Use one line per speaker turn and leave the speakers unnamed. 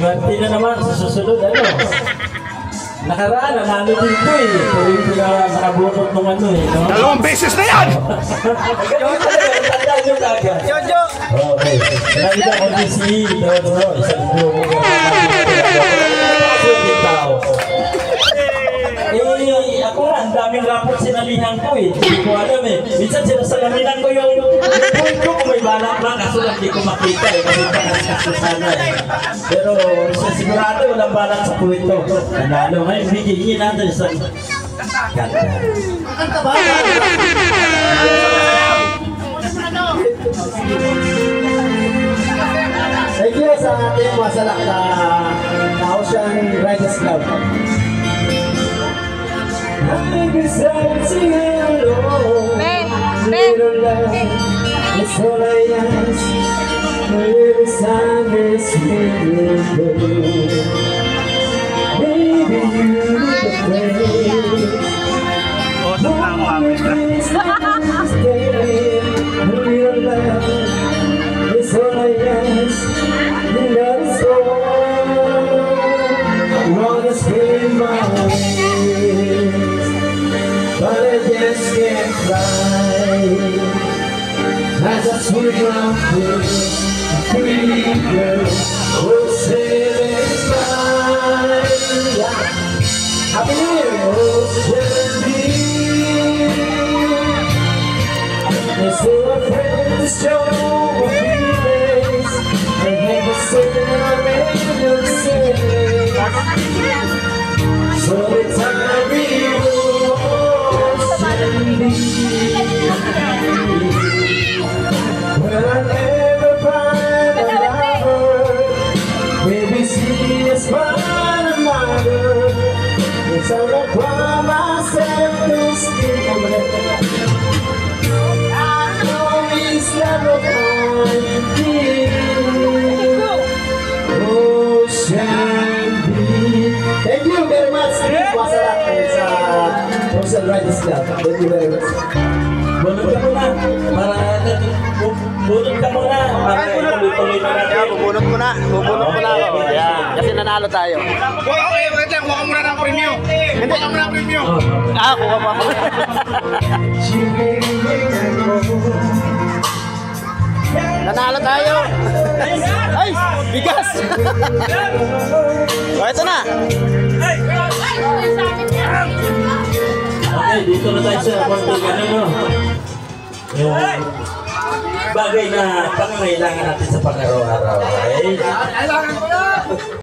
Swerte na naman sa susunod, ano? Nakaraan, nanalo din ko eh. Pero yung nakabunot nung ano eh, no?
2 beses na yan!
Ganun talaga, tandaan nyo kagad.
Jojo!
Okay. Nakita ko din si Dodo, isang grupo ko. Eh, ako nga, ang daming rapot sinalihan ko eh. Hindi ko alam eh. Minsan sinasalamin ko yung point ko kung may balak lang. Kaso lang di ko makita eh. Kasi sana eh. Pero sigurado walang balak sa point ko. Nanalo ngayon, bigyan natin isang ganda.
Maganda ba?
Thank you sa ating masalak na Ocean Riders Club. Little love, it's all I ask. Every time it's beautiful. Baby, you the place. Little love, it's all I ask. And that's all. I wanna spend my days, but I just can't fly. As I swim up this free girl, oh, sailing by. Happy New Year, ocean deep. They're so afraid to show a face. They never say I made them say. So it's time we go ocean deep. Well, I never find a lover. Baby, see a smile of mother. It's all I cry myself to sleep. I know it's never finding ocean deep. Thank you very much. Masalat sa Ocean Riders Club. Thank you very much.
Bunot ka muna. Bunot ka muna. Para ituloy-tuloy na natin.
Bubunot ko na ako. Yan, kasi nanalo tayo.
Okay, wait lang. Huwag ka muna ng premyo. Hindi. Huwag ka muna ng premyo.
Kuha pa ako. Nanalo tayo. Ay, bigas. O, ito na.
Okay, dito na tayo sa konting ano. Yung bagay na pangangailangan natin sa pang-araw-araw. Okay?
Kailangan ko na!